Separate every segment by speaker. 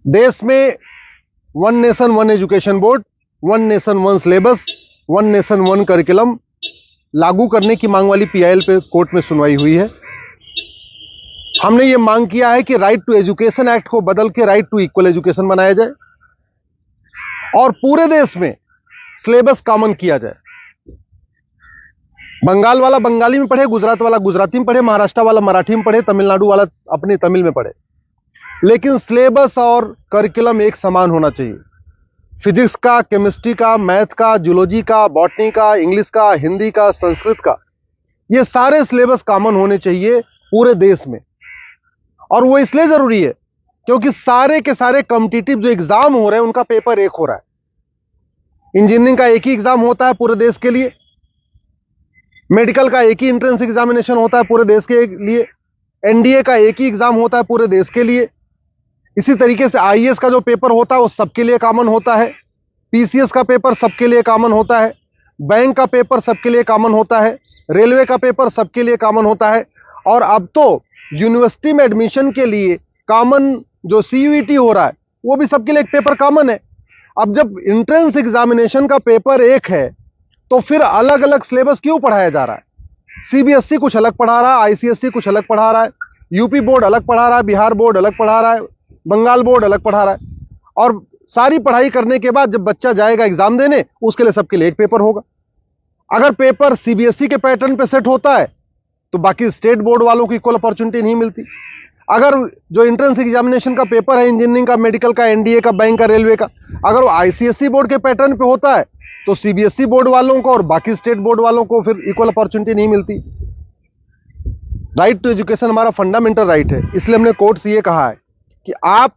Speaker 1: देश में one nation one education board, one nation one syllabus, one nation one curriculum लागू करने की मांग वाली पीआईएल पे कोर्ट में सुनवाई हुई है। हमने ये मांग किया है कि राइट टू एजुकेशन एक्ट को बदल के राइट टू इक्वल एजुकेशन बनाया जाए और पूरे देश में सिलेबस कॉमन किया जाए। बंगाल वाला बंगाली में पढ़े, गुजरात वाला गुजराती में पढ़े, महाराष्ट्र वाला मराठी में पढ़े, तमिलनाडु वाला अपनी तमिल में पढ़े, लेकिन सिलेबस और करिकुलम एक समान होना चाहिए। फिजिक्स का, केमिस्ट्री का, मैथ का, जूलॉजी का, बॉटनी का, इंग्लिश का, हिंदी का, संस्कृत का, ये सारे सिलेबस कॉमन होने चाहिए पूरे देश में। और वो इसलिए जरूरी है क्योंकि सारे के सारे कॉम्पिटिटिव जो एग्जाम हो रहे हैं उनका पेपर एक हो रहा है। इंजीनियरिंग का एक ही एग्जाम होता है पूरे देश के लिए, मेडिकल का एक ही एंट्रेंस एग्जामिनेशन होता है पूरे देश के लिए, एनडीए का एक ही एग्जाम होता है पूरे देश के लिए। इसी तरीके से आईएएस का जो पेपर होता है वो सबके लिए कॉमन होता है, पीसीएस का पेपर सबके लिए कॉमन होता है, बैंक का पेपर सबके लिए कॉमन होता है, रेलवे का पेपर सबके लिए कॉमन होता है। और अब तो यूनिवर्सिटी में एडमिशन के लिए कॉमन जो सीयूईटी हो रहा है वो भी सबके लिए एक पेपर कॉमन है। अब जब एंट्रेंस एग्जामिनेशन का पेपर एक है तो फिर अलग अलग सिलेबस क्यों पढ़ाया जा रहा है? सीबीएसई कुछ अलग पढ़ा रहा है, आईसीएसई कुछ अलग पढ़ा रहा है, यूपी बोर्ड अलग पढ़ा रहा है, बिहार बोर्ड अलग पढ़ा रहा है, बंगाल बोर्ड अलग पढ़ा रहा है। और सारी पढ़ाई करने के बाद जब बच्चा जाएगा एग्जाम देने, उसके लिए सबके लिए एक पेपर होगा। अगर पेपर सीबीएसई के पैटर्न पे सेट होता है तो बाकी स्टेट बोर्ड वालों को इक्वल अपॉर्चुनिटी नहीं मिलती। अगर जो एंट्रेंस एग्जामिनेशन का पेपर है इंजीनियरिंग का, मेडिकल का, एनडीए का, बैंक का, रेलवे का, अगर वो आईसीएसई बोर्ड के पैटर्न पे होता है तो सीबीएसई बोर्ड वालों को और बाकी स्टेट बोर्ड वालों को फिर इक्वल अपॉर्चुनिटी नहीं मिलती। राइट टू एजुकेशन हमारा फंडामेंटल राइट है, इसलिए हमने कोर्ट से ये कहा है कि आप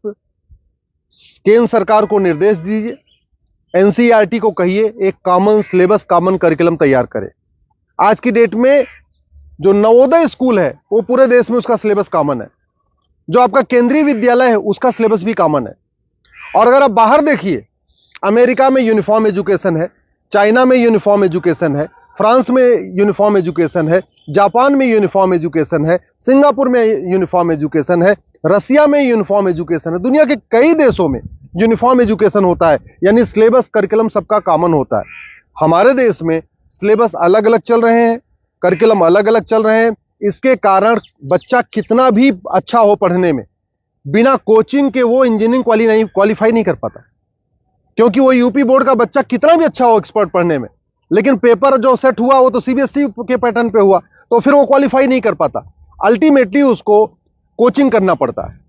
Speaker 1: केंद्र सरकार को निर्देश दीजिए, एनसीईआरटी को कहिए एक कॉमन सिलेबस, कॉमन करिकुलम तैयार करे। आज की डेट में जो नवोदय स्कूल है वो पूरे देश में उसका सिलेबस कॉमन है, जो आपका केंद्रीय विद्यालय है उसका सिलेबस भी कॉमन है। और अगर आप बाहर देखिए, अमेरिका में यूनिफॉर्म एजुकेशन है, चाइना में यूनिफॉर्म एजुकेशन है, फ्रांस में यूनिफॉर्म एजुकेशन है, जापान में यूनिफॉर्म एजुकेशन है, सिंगापुर में यूनिफॉर्म एजुकेशन है, रसिया में यूनिफॉर्म एजुकेशन है, दुनिया के कई देशों में यूनिफॉर्म एजुकेशन होता है, यानी सिलेबस करिकुलम सबका कॉमन होता है। हमारे देश में सिलेबस अलग अलग चल रहे हैं, करिकुलम अलग अलग चल रहे हैं। इसके कारण बच्चा कितना भी अच्छा हो पढ़ने में, बिना कोचिंग के वो इंजीनियरिंग क्वालिफाई नहीं कर पाता। क्योंकि वो यूपी बोर्ड का बच्चा कितना भी अच्छा हो एक्सपर्ट पढ़ने में, लेकिन पेपर जो सेट हुआ वो तो सीबीएसई के पैटर्न पे हुआ, तो फिर वो क्वालिफाई नहीं कर पाता। अल्टीमेटली उसको कोचिंग करना पड़ता है।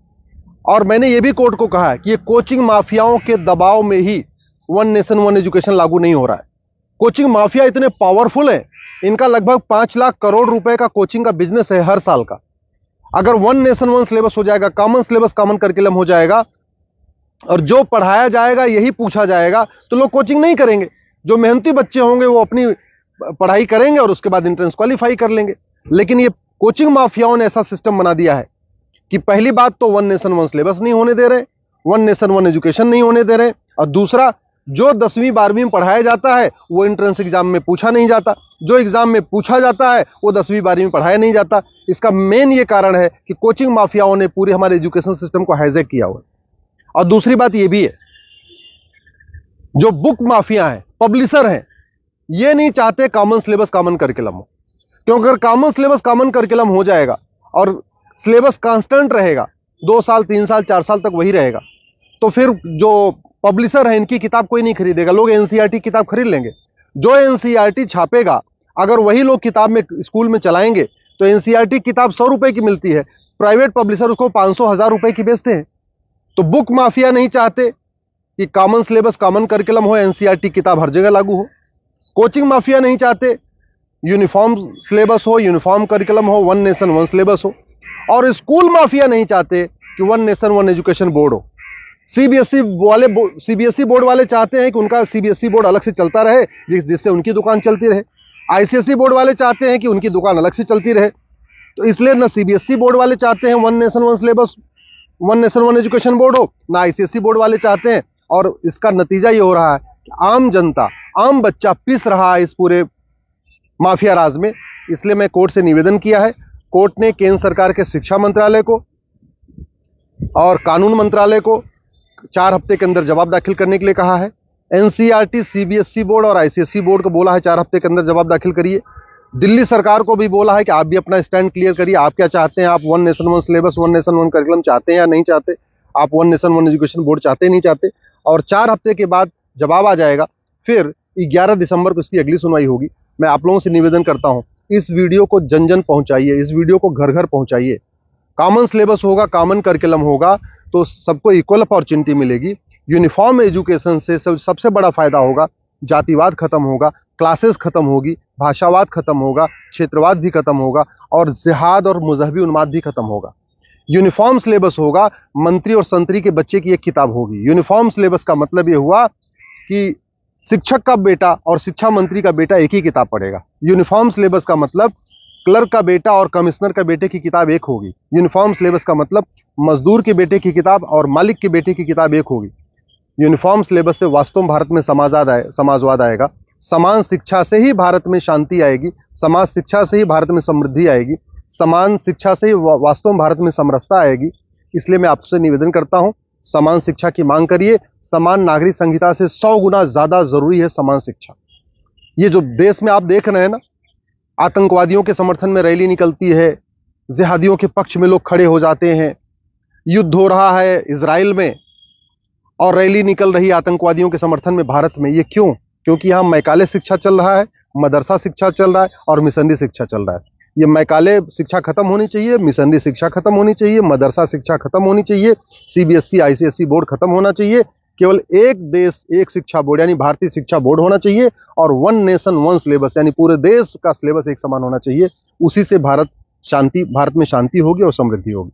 Speaker 1: और मैंने ये भी कोर्ट को कहा है कि ये कोचिंग माफियाओं के दबाव में ही वन नेशन वन एजुकेशन लागू नहीं हो रहा है। कोचिंग माफिया इतने पावरफुल है, इनका लगभग 5 लाख करोड़ रुपए का कोचिंग का बिजनेस है हर साल का। अगर वन नेशन वन सिलेबस हो जाएगा, कॉमन सिलेबस, कॉमन करिकुलम हो जाएगा और जो पढ़ाया जाएगा यही पूछा जाएगा, तो लोग कोचिंग नहीं करेंगे। जो मेहनती बच्चे होंगे वो अपनी पढ़ाई करेंगे और उसके बाद एंट्रेंस क्वालिफाई कर लेंगे। लेकिन ये कोचिंग माफियाओं ने ऐसा सिस्टम बना दिया है कि पहली बात तो वन नेशन वन सिलेबस नहीं होने दे रहे, वन नेशन वन एजुकेशन नहीं होने दे रहे, और दूसरा जो 10वीं 12वीं में पढ़ाया जाता है वो एंट्रेंस एग्जाम में पूछा नहीं जाता, जो एग्जाम में पूछा जाता है वो 10वीं 12वीं में पढ़ाया नहीं जाता। इसका मेन ये कारण है कि कोचिंग माफियाओं ने पूरे हमारे एजुकेशन सिस्टम को हाईजैक किया हुआ है। और दूसरी बात ये भी है, जो बुक माफिया हैं, पब्लिशर हैं, ये नहीं चाहते कॉमन सिलेबस कॉमन करिकुलम हो। क्योंकि अगर कॉमन सिलेबस कॉमन करिकुलम हो जाएगा और सिलेबस कांस्टेंट रहेगा, 2 साल 3 साल 4 साल तक वही रहेगा, तो फिर जो पब्लिशर है इनकी किताब कोई नहीं खरीदेगा, लोग एनसीईआरटी किताब खरीद लेंगे। जो एनसीईआरटी छापेगा अगर वही लोग किताब में स्कूल में चलाएंगे तो एनसीईआरटी किताब 100 रुपए की मिलती है, प्राइवेट पब्लिशर उसको 500-1000 रुपए की बेचते हैं। तो बुक माफिया नहीं चाहते कि कॉमन सिलेबस कॉमन करिकुलम हो, एनसीईआरटी किताब हर जगह लागू हो। कोचिंग माफिया नहीं चाहते यूनिफॉर्म सिलेबस हो, यूनिफॉर्म करिकुलम हो, वन नेशन वन सिलेबस हो। और स्कूल माफिया नहीं चाहते कि one nation one education board हो। सीबीएसई बोर्ड वाले चाहते हैं कि उनका सीबीएसई बोर्ड अलग से चलता रहे, जिससे उनकी दुकान चलती रहे। आईसीएसई बोर्ड वाले चाहते हैं कि उनकी दुकान अलग से चलती रहे। तो इसलिए ना सीबीएसई बोर्ड वाले चाहते हैं one nation one syllabus, one nation one education board हो, ना आईसीएसई बोर्ड वाले चाहते हैं। और इसका नतीजा ये हो रहा है कि आम जनता, आम बच्चा पिस रहा है इस पूरे माफिया राज में। इसलिए मैं कोर्ट से निवेदन किया है। कोर्ट ने केंद्र सरकार के शिक्षा मंत्रालय को और कानून मंत्रालय को 4 हफ्ते के अंदर जवाब दाखिल करने के लिए कहा है। एनसीईआरटी, सीबीएसई बोर्ड और आईसीएसई बोर्ड को बोला है 4 हफ्ते के अंदर जवाब दाखिल करिए। दिल्ली सरकार को भी बोला है कि आप भी अपना स्टैंड क्लियर करिए, आप क्या चाहते हैं, आप one nation one syllabus, one nation one curriculum चाहते हैं या नहीं चाहते, आप one nation one education board चाहते हैं नहीं चाहते। और 4 हफ्ते के बाद जवाब आ जाएगा, फिर 11 दिसंबर को इसकी अगली सुनवाई होगी। मैं आप लोगों से निवेदन करता हूं, इस वीडियो को जन जन पहुंचाइए, इस वीडियो को घर घर पहुंचाइए। कॉमन सिलेबस होगा, कॉमन करिकुलम होगा तो सबको इक्वल अपॉर्चुनिटी मिलेगी। यूनिफॉर्म एजुकेशन से सबसे बड़ा फायदा होगा, जातिवाद खत्म होगा, क्लासेस खत्म होगी, भाषावाद खत्म होगा, क्षेत्रवाद भी खत्म होगा और जिहाद और मजहबी उन्माद भी खत्म होगा। यूनिफॉर्म सिलेबस होगा, मंत्री और संतरी के बच्चे की एक किताब होगी। यूनिफॉर्म सिलेबस का मतलब यह हुआ कि शिक्षक का बेटा और शिक्षा मंत्री का बेटा एक ही किताब पढ़ेगा। यूनिफॉर्म सिलेबस का मतलब क्लर्क का बेटा और कमिश्नर का बेटे की किताब एक होगी। यूनिफॉर्म सिलेबस का मतलब मजदूर के बेटे की किताब और मालिक के बेटे की किताब एक होगी। यूनिफॉर्म सिलेबस से वास्तव में भारत में समाजवाद आएगा। समान शिक्षा से ही भारत में शांति आएगी, समाज शिक्षा से ही भारत में समृद्धि आएगी, समान शिक्षा से ही वास्तव में भारत में समरसता आएगी। इसलिए मैं आपसे निवेदन करता हूं, समान शिक्षा की मांग करिए। समान नागरिक संहिता से 100 गुना ज्यादा जरूरी है समान शिक्षा। ये जो देश में आप देख रहे हैं ना, आतंकवादियों के समर्थन में रैली निकलती है, जिहादियों के पक्ष में लोग खड़े हो जाते हैं, युद्ध हो रहा है इजराइल में और रैली निकल रही है आतंकवादियों के समर्थन में भारत में। ये क्यों? क्योंकि यहाँ मैकाले शिक्षा चल रहा है, मदरसा शिक्षा चल रहा है और मिशनरी शिक्षा चल रहा है। ये मैकाले शिक्षा खत्म होनी चाहिए, मिशनरी शिक्षा खत्म होनी चाहिए, मदरसा शिक्षा खत्म होनी चाहिए, सीबीएसई आईसीएसई बोर्ड खत्म होना चाहिए। केवल एक देश एक शिक्षा बोर्ड यानी भारतीय शिक्षा बोर्ड होना चाहिए और वन नेशन वन सिलेबस यानी पूरे देश का सिलेबस एक समान होना चाहिए। उसी से भारत में शांति होगी और समृद्धि होगी।